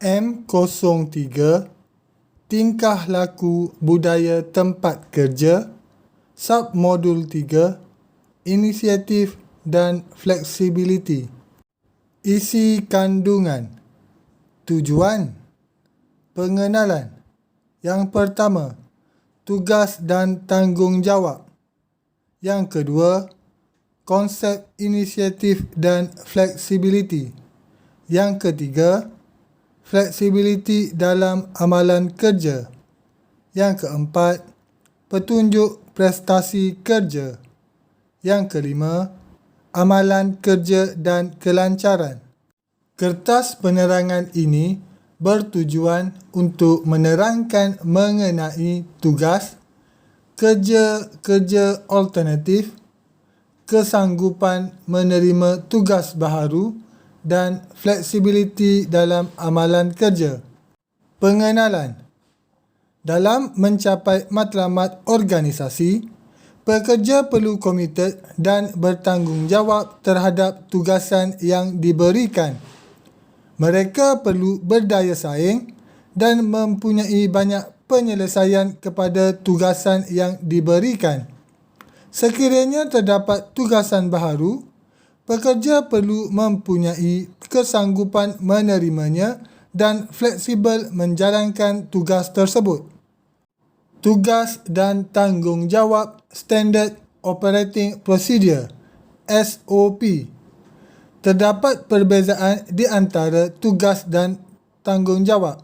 M03 Tingkah laku budaya tempat kerja. Submodul 3 Inisiatif dan fleksibiliti. Isi kandungan. Tujuan. Pengenalan. Yang pertama, tugas dan tanggungjawab. Yang kedua, konsep inisiatif dan fleksibiliti. Yang ketiga, fleksibiliti dalam amalan kerja. Yang keempat, petunjuk prestasi kerja. Yang kelima, amalan kerja dan kelancaran. Kertas penerangan ini bertujuan untuk menerangkan mengenai tugas, kerja-kerja alternatif, kesanggupan menerima tugas baharu dan fleksibiliti dalam amalan kerja. Pengenalan. Dalam mencapai matlamat organisasi, pekerja perlu komited dan bertanggungjawab terhadap tugasan yang diberikan. Mereka perlu berdaya saing dan mempunyai banyak penyelesaian kepada tugasan yang diberikan. Sekiranya terdapat tugasan baharu, pekerja perlu mempunyai kesanggupan menerimanya dan fleksibel menjalankan tugas tersebut. Tugas dan tanggungjawab Standard Operating Procedure (SOP). Terdapat perbezaan di antara tugas dan tanggungjawab.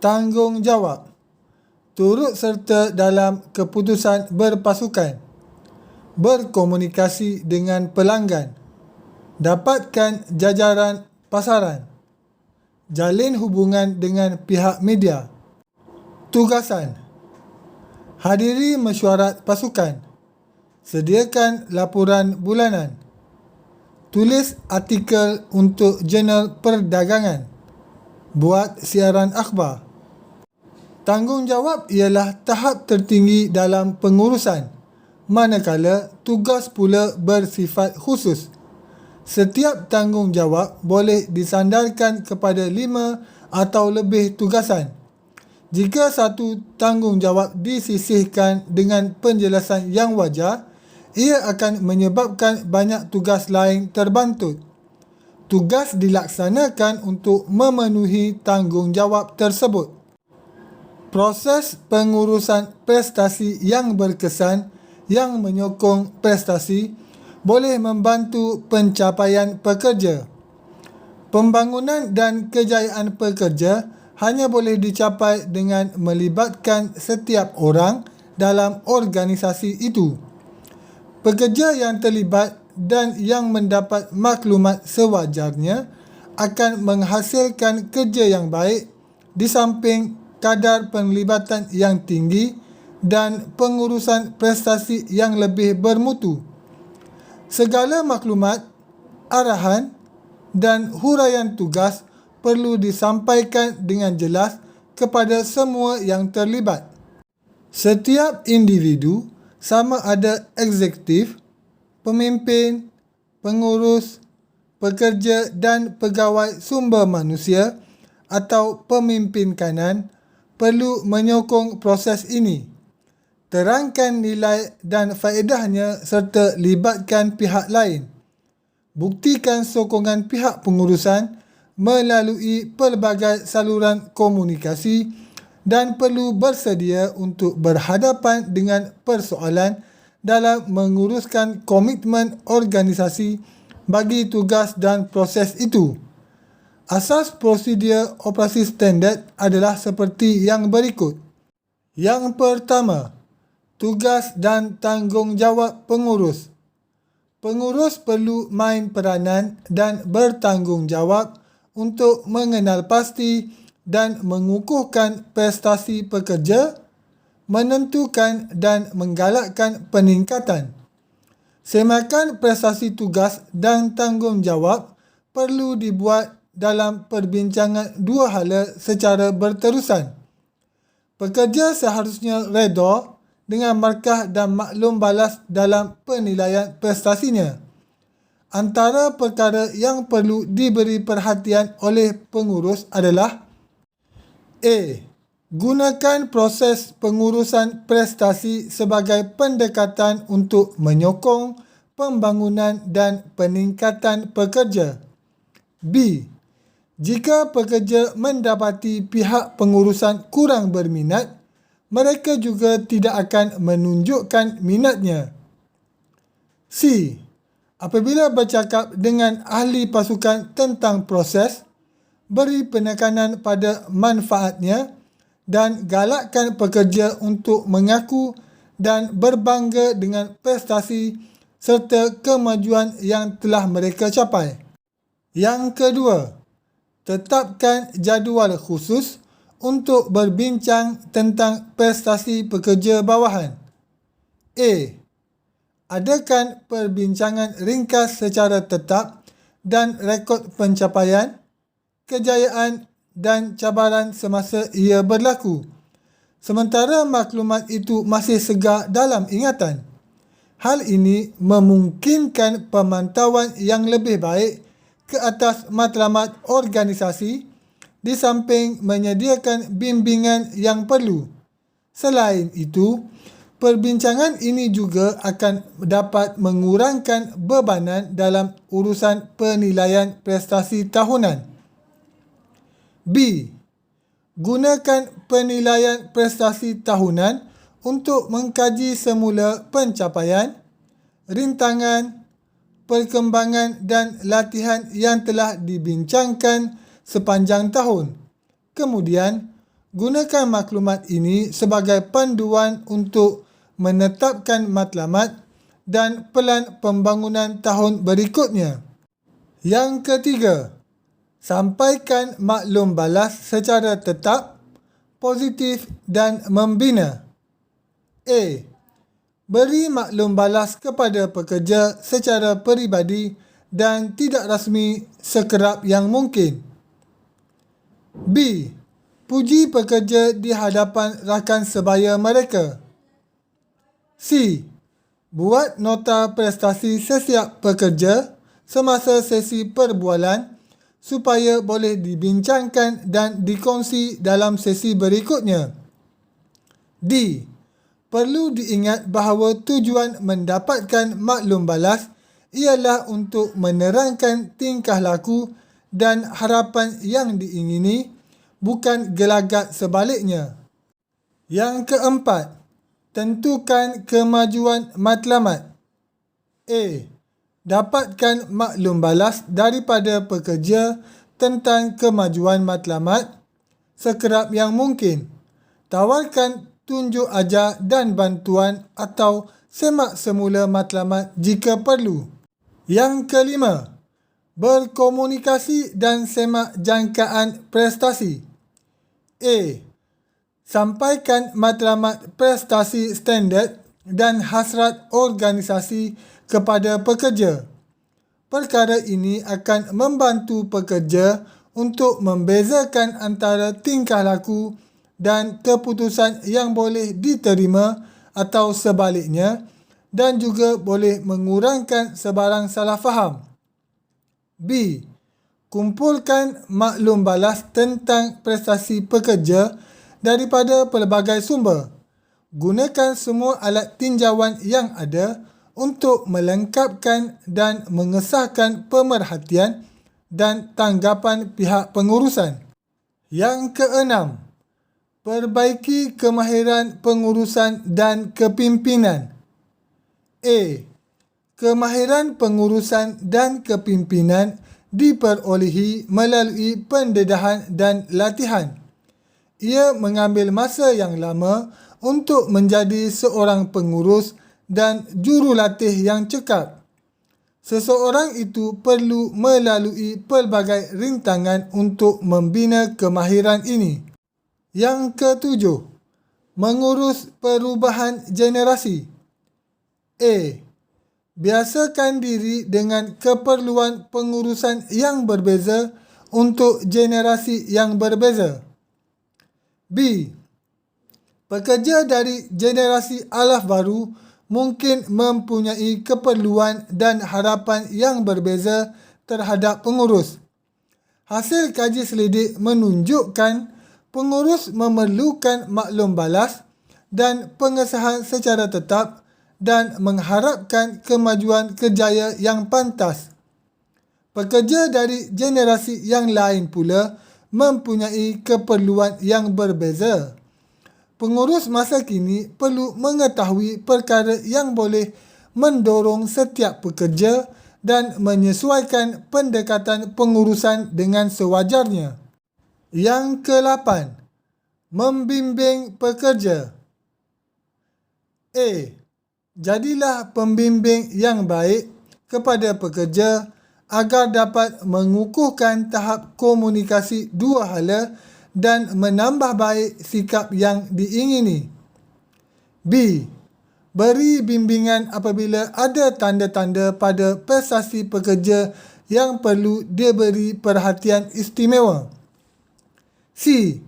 Tanggungjawab. Turut serta dalam keputusan berpasukan. Berkomunikasi dengan pelanggan. Dapatkan jajaran pasaran. Jalin hubungan dengan pihak media. Tugasan. Hadiri mesyuarat pasukan. Sediakan laporan bulanan. Tulis artikel untuk jurnal perdagangan. Buat siaran akhbar. Tanggungjawab ialah tahap tertinggi dalam pengurusan, manakala tugas pula bersifat khusus. Setiap tanggungjawab boleh disandarkan kepada 5 atau lebih tugasan. Jika satu tanggungjawab disisihkan dengan penjelasan yang wajar, ia akan menyebabkan banyak tugas lain terbantut. Tugas dilaksanakan untuk memenuhi tanggungjawab tersebut. Proses pengurusan prestasi yang berkesan yang menyokong prestasi boleh membantu pencapaian pekerja. Pembangunan dan kejayaan pekerja hanya boleh dicapai dengan melibatkan setiap orang dalam organisasi itu. Pekerja yang terlibat dan yang mendapat maklumat sewajarnya akan menghasilkan kerja yang baik di samping kadar penglibatan yang tinggi dan pengurusan prestasi yang lebih bermutu. Segala maklumat, arahan dan huraian tugas perlu disampaikan dengan jelas kepada semua yang terlibat. Setiap individu, sama ada eksekutif, pemimpin, pengurus, pekerja dan pegawai sumber manusia atau pemimpin kanan, perlu menyokong proses ini. Terangkan nilai dan faedahnya serta libatkan pihak lain. Buktikan sokongan pihak pengurusan melalui pelbagai saluran komunikasi dan perlu bersedia untuk berhadapan dengan persoalan dalam menguruskan komitmen organisasi bagi tugas dan proses itu. Asas prosedur operasi standard adalah seperti yang berikut. Yang pertama, tugas dan tanggungjawab pengurus. Pengurus perlu main peranan dan bertanggungjawab untuk mengenal pasti dan mengukuhkan prestasi pekerja, menentukan dan menggalakkan peningkatan. Semakan prestasi tugas dan tanggungjawab perlu dibuat dalam perbincangan dua hala secara berterusan. Pekerja seharusnya redha dengan markah dan maklum balas dalam penilaian prestasinya. Antara perkara yang perlu diberi perhatian oleh pengurus adalah: A. Gunakan proses pengurusan prestasi sebagai pendekatan untuk menyokong pembangunan dan peningkatan pekerja. B. Jika pekerja mendapati pihak pengurusan kurang berminat, mereka juga tidak akan menunjukkan minatnya. C. Apabila bercakap dengan ahli pasukan tentang proses, beri penekanan pada manfaatnya dan galakkan pekerja untuk mengaku dan berbangga dengan prestasi serta kemajuan yang telah mereka capai. Yang kedua, tetapkan jadual khusus untuk berbincang tentang prestasi pekerja bawahan. A. Adakan perbincangan ringkas secara tetap dan rekod pencapaian, kejayaan dan cabaran semasa ia berlaku, sementara maklumat itu masih segar dalam ingatan. Hal ini memungkinkan pemantauan yang lebih baik ke atas matlamat organisasi di samping menyediakan bimbingan yang perlu. Selain itu, perbincangan ini juga akan dapat mengurangkan bebanan dalam urusan penilaian prestasi tahunan. B. Gunakan penilaian prestasi tahunan untuk mengkaji semula pencapaian, rintangan, perkembangan dan latihan yang telah dibincangkan sepanjang tahun. Kemudian, gunakan maklumat ini sebagai panduan untuk menetapkan matlamat dan pelan pembangunan tahun berikutnya. Yang ketiga, sampaikan maklum balas secara tetap, positif dan membina. A. Beri maklum balas kepada pekerja secara peribadi dan tidak rasmi sekerap yang mungkin. B. Puji pekerja di hadapan rakan sebaya mereka. C. Buat nota prestasi setiap pekerja semasa sesi perbualan supaya boleh dibincangkan dan dikongsi dalam sesi berikutnya. D. Perlu diingat bahawa tujuan mendapatkan maklum balas ialah untuk menerangkan tingkah laku dan harapan yang diingini, bukan gelagat sebaliknya. Yang keempat, tentukan kemajuan matlamat. A. Dapatkan maklum balas daripada pekerja tentang kemajuan matlamat sekerap yang mungkin. Tawarkan tunjuk ajar dan bantuan atau semak semula matlamat jika perlu. Yang kelima, berkomunikasi dan semak jangkaan prestasi. A. Sampaikan matlamat prestasi standard dan hasrat organisasi kepada pekerja. Perkara ini akan membantu pekerja untuk membezakan antara tingkah laku dan keputusan yang boleh diterima atau sebaliknya dan juga boleh mengurangkan sebarang salah faham. B. Kumpulkan maklum balas tentang prestasi pekerja daripada pelbagai sumber. Gunakan semua alat tinjauan yang ada untuk melengkapkan dan mengesahkan pemerhatian dan tanggapan pihak pengurusan. Yang keenam, perbaiki kemahiran pengurusan dan kepimpinan. A. Kemahiran pengurusan dan kepimpinan diperolehi melalui pendedahan dan latihan. Ia mengambil masa yang lama untuk menjadi seorang pengurus dan jurulatih yang cekap. Seseorang itu perlu melalui pelbagai rintangan untuk membina kemahiran ini. Yang ketujuh, mengurus perubahan generasi. A. Biasakan diri dengan keperluan pengurusan yang berbeza untuk generasi yang berbeza. B. Pekerja dari generasi alaf baru mungkin mempunyai keperluan dan harapan yang berbeza terhadap pengurus. Hasil kaji selidik menunjukkan pengurus memerlukan maklum balas dan pengesahan secara tetap dan mengharapkan kemajuan kerjaya yang pantas. Pekerja dari generasi yang lain pula mempunyai keperluan yang berbeza. Pengurus masa kini perlu mengetahui perkara yang boleh mendorong setiap pekerja dan menyesuaikan pendekatan pengurusan dengan sewajarnya. Yang ke-8, membimbing pekerja. A. Jadilah pembimbing yang baik kepada pekerja agar dapat mengukuhkan tahap komunikasi dua hala dan menambah baik sikap yang diingini. B. Beri bimbingan apabila ada tanda-tanda pada prestasi pekerja yang perlu diberi perhatian istimewa. C.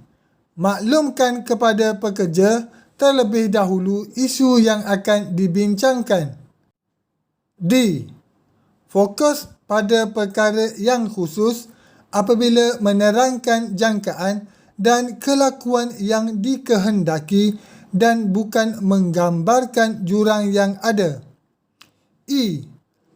Maklumkan kepada pekerja terlebih dahulu isu yang akan dibincangkan. D. Fokus pada perkara yang khusus apabila menerangkan jangkaan dan kelakuan yang dikehendaki dan bukan menggambarkan jurang yang ada. E.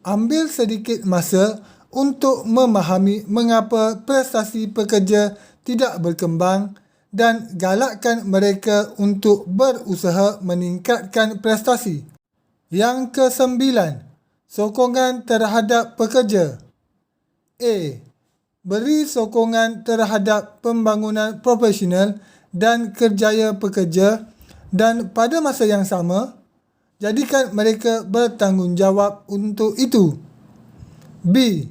Ambil sedikit masa untuk memahami mengapa prestasi pekerja tidak berkembang dan galakkan mereka untuk berusaha meningkatkan prestasi. Yang ke-9, sokongan terhadap pekerja. A. Beri sokongan terhadap pembangunan profesional dan kerjaya pekerja dan pada masa yang sama, jadikan mereka bertanggungjawab untuk itu. B.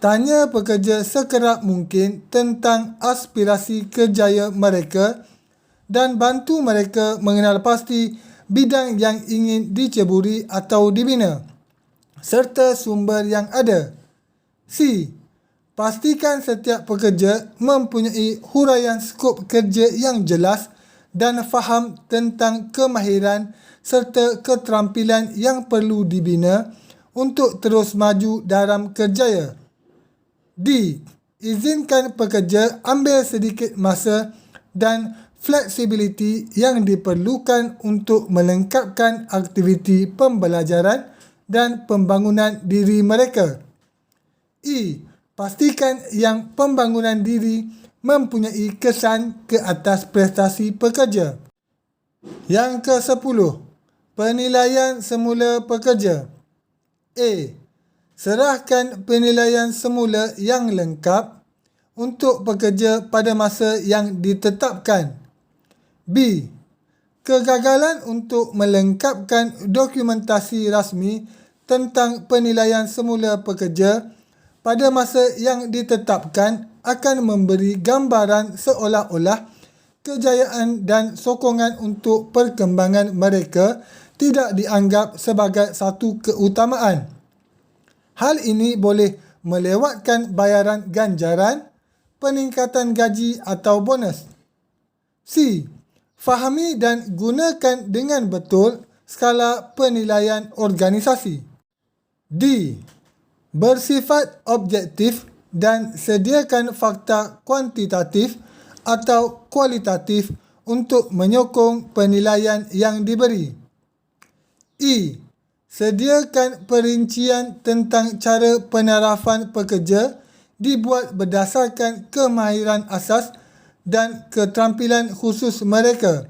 Tanya pekerja sekerap mungkin tentang aspirasi kerjaya mereka dan bantu mereka mengenal pasti bidang yang ingin diceburi atau dibina, serta sumber yang ada. C. Pastikan setiap pekerja mempunyai huraian skop kerja yang jelas dan faham tentang kemahiran serta keterampilan yang perlu dibina untuk terus maju dalam kerjaya. D. Izinkan pekerja ambil sedikit masa dan fleksibiliti yang diperlukan untuk melengkapkan aktiviti pembelajaran dan pembangunan diri mereka. E. Pastikan yang pembangunan diri mempunyai kesan ke atas prestasi pekerja. Yang ke-10, penilaian semula pekerja. A. Serahkan penilaian semula yang lengkap untuk pekerja pada masa yang ditetapkan. B. Kegagalan untuk melengkapkan dokumentasi rasmi tentang penilaian semula pekerja pada masa yang ditetapkan akan memberi gambaran seolah-olah kejayaan dan sokongan untuk perkembangan mereka tidak dianggap sebagai satu keutamaan. Hal ini boleh melewatkan bayaran ganjaran, peningkatan gaji atau bonus. C. Fahami dan gunakan dengan betul skala penilaian organisasi. D. Bersifat objektif dan sediakan fakta kuantitatif atau kualitatif untuk menyokong penilaian yang diberi. E. Sediakan perincian tentang cara penarafan pekerja dibuat berdasarkan kemahiran asas dan keterampilan khusus mereka.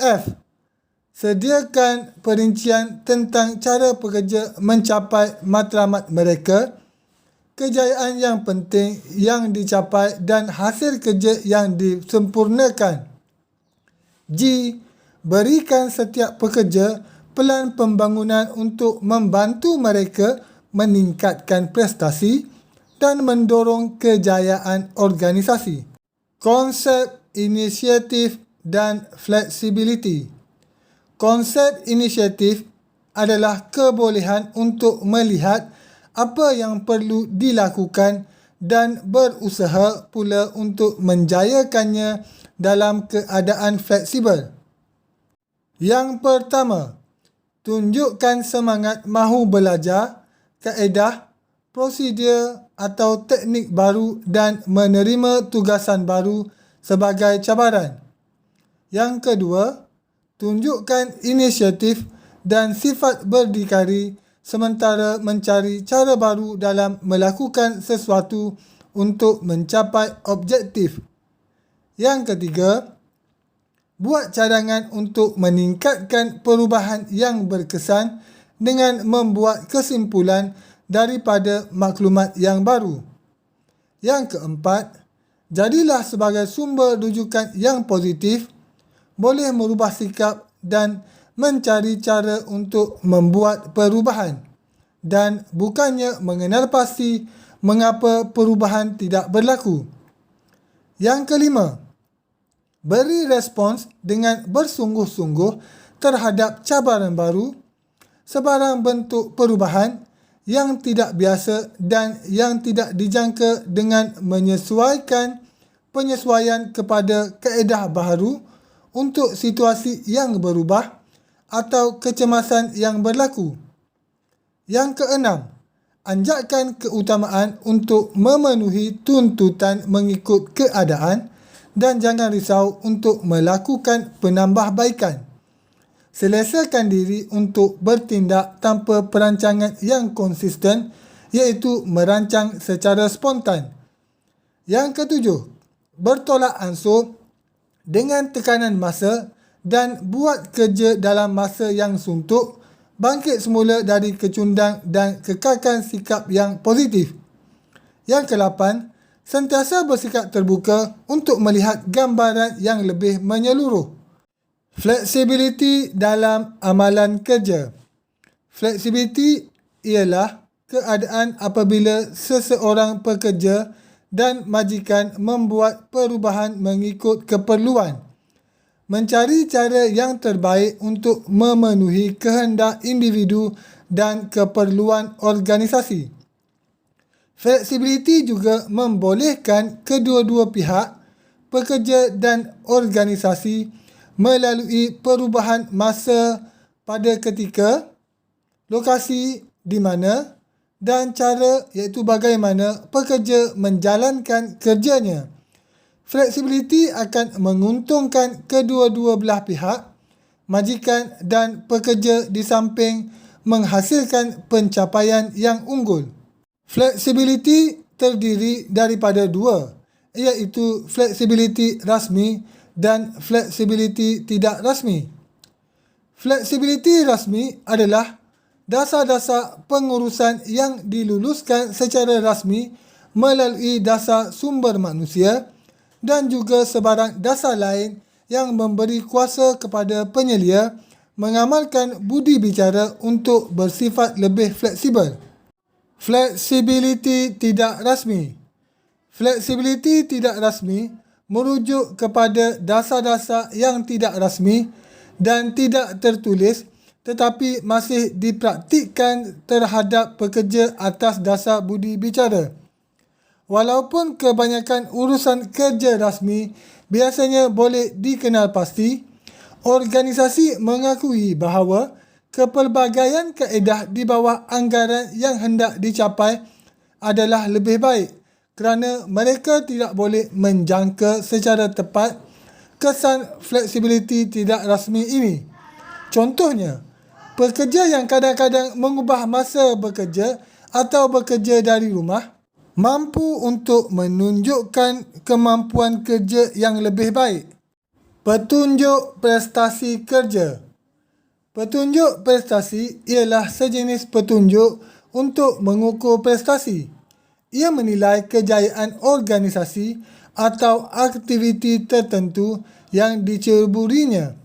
F. Sediakan perincian tentang cara pekerja mencapai matlamat mereka, kejayaan yang penting yang dicapai dan hasil kerja yang disempurnakan. G. Berikan setiap pekerja pelan pembangunan untuk membantu mereka meningkatkan prestasi dan mendorong kejayaan organisasi. Konsep inisiatif dan fleksibiliti. Konsep inisiatif adalah kebolehan untuk melihat apa yang perlu dilakukan dan berusaha pula untuk menjayakannya dalam keadaan fleksibel. Yang pertama, tunjukkan semangat mahu belajar, kaedah, prosedur atau teknik baru dan menerima tugasan baru sebagai cabaran. Yang kedua, tunjukkan inisiatif dan sifat berdikari sementara mencari cara baru dalam melakukan sesuatu untuk mencapai objektif. Yang ketiga, buat cadangan untuk meningkatkan perubahan yang berkesan dengan membuat kesimpulan daripada maklumat yang baru. Yang keempat, jadilah sebagai sumber rujukan yang positif, boleh merubah sikap dan mencari cara untuk membuat perubahan dan bukannya mengenal pasti mengapa perubahan tidak berlaku. Yang kelima, beri respons dengan bersungguh-sungguh terhadap cabaran baru, sebarang bentuk perubahan yang tidak biasa dan yang tidak dijangka dengan penyesuaian kepada kaedah baharu untuk situasi yang berubah atau kecemasan yang berlaku. Yang keenam, anjakkan keutamaan untuk memenuhi tuntutan mengikut keadaan dan jangan risau untuk melakukan penambahbaikan. Selesakan diri untuk bertindak tanpa perancangan yang konsisten, iaitu merancang secara spontan. Yang ketujuh, bertolak ansur dengan tekanan masa dan buat kerja dalam masa yang suntuk, bangkit semula dari kecundang dan kekalkan sikap yang positif. Yang kelapan, sentiasa bersikap terbuka untuk melihat gambaran yang lebih menyeluruh. Fleksibiliti dalam amalan kerja. Fleksibiliti ialah keadaan apabila seseorang pekerja dan majikan membuat perubahan mengikut keperluan, mencari cara yang terbaik untuk memenuhi kehendak individu dan keperluan organisasi. Fleksibiliti juga membolehkan kedua-dua pihak, pekerja dan organisasi, melalui perubahan masa pada ketika, lokasi di mana dan cara, iaitu bagaimana pekerja menjalankan kerjanya. Fleksibiliti akan menguntungkan kedua-dua belah pihak, majikan dan pekerja di samping menghasilkan pencapaian yang unggul. Fleksibiliti terdiri daripada dua, iaitu fleksibiliti rasmi dan fleksibiliti tidak rasmi. Fleksibiliti rasmi adalah dasar-dasar pengurusan yang diluluskan secara rasmi melalui dasar sumber manusia dan juga sebarang dasar lain yang memberi kuasa kepada penyelia mengamalkan budi bicara untuk bersifat lebih fleksibel. Fleksibiliti tidak rasmi. Fleksibiliti tidak rasmi merujuk kepada dasar-dasar yang tidak rasmi dan tidak tertulis tetapi masih dipraktikkan terhadap pekerja atas dasar budi bicara. Walaupun kebanyakan urusan kerja rasmi biasanya boleh dikenal pasti, organisasi mengakui bahawa kepelbagaian kaedah di bawah anggaran yang hendak dicapai adalah lebih baik kerana mereka tidak boleh menjangka secara tepat kesan fleksibiliti tidak rasmi ini. Contohnya, pekerja yang kadang-kadang mengubah masa bekerja atau bekerja dari rumah mampu untuk menunjukkan kemampuan kerja yang lebih baik. Petunjuk prestasi kerja. Petunjuk prestasi ialah sejenis petunjuk untuk mengukur prestasi. Ia menilai kejayaan organisasi atau aktiviti tertentu yang diceburinya.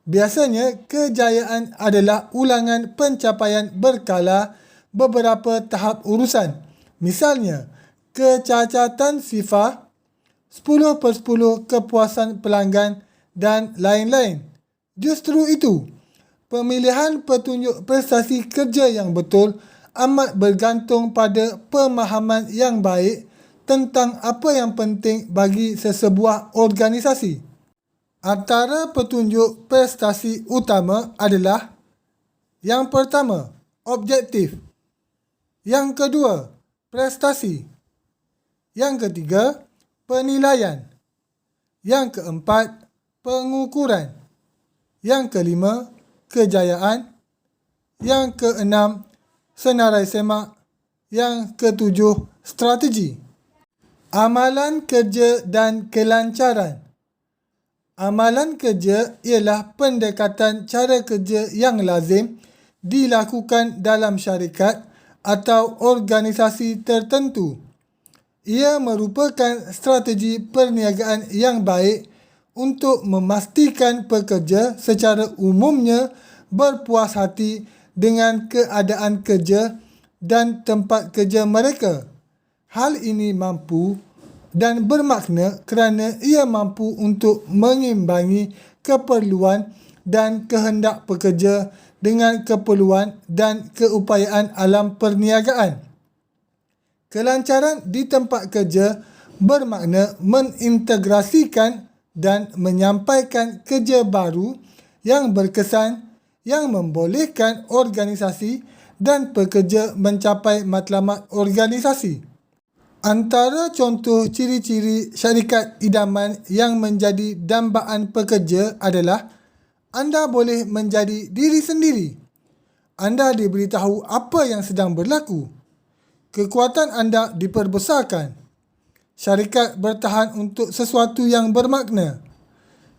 Biasanya, kejayaan adalah ulangan pencapaian berkala beberapa tahap urusan. Misalnya, kecacatan sifar, 10/10 kepuasan pelanggan dan lain-lain. Justru itu, pemilihan petunjuk prestasi kerja yang betul amat bergantung pada pemahaman yang baik tentang apa yang penting bagi sesebuah organisasi. Antara petunjuk prestasi utama adalah Yang pertama, objektif. Yang kedua, prestasi. Yang ketiga, penilaian. Yang keempat, pengukuran. Yang kelima, kejayaan. Yang keenam, senarai semak. Yang ketujuh, strategi. Amalan kerja dan kelancaran. Amalan kerja ialah pendekatan cara kerja yang lazim dilakukan dalam syarikat atau organisasi tertentu. Ia merupakan strategi perniagaan yang baik untuk memastikan pekerja secara umumnya berpuas hati dengan keadaan kerja dan tempat kerja mereka. Hal ini mampu dan bermakna kerana ia mampu untuk mengimbangi keperluan dan kehendak pekerja dengan keperluan dan keupayaan alam perniagaan. Kelancaran di tempat kerja bermakna mengintegrasikan dan menyampaikan kerja baru yang berkesan yang membolehkan organisasi dan pekerja mencapai matlamat organisasi. Antara contoh ciri-ciri syarikat idaman yang menjadi dambaan pekerja adalah anda boleh menjadi diri sendiri. Anda diberitahu apa yang sedang berlaku. Kekuatan anda diperbesarkan. Syarikat bertahan untuk sesuatu yang bermakna.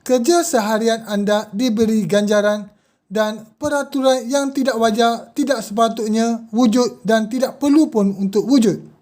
Kerja seharian anda diberi ganjaran dan peraturan yang tidak wajar tidak sepatutnya wujud dan tidak perlu pun untuk wujud.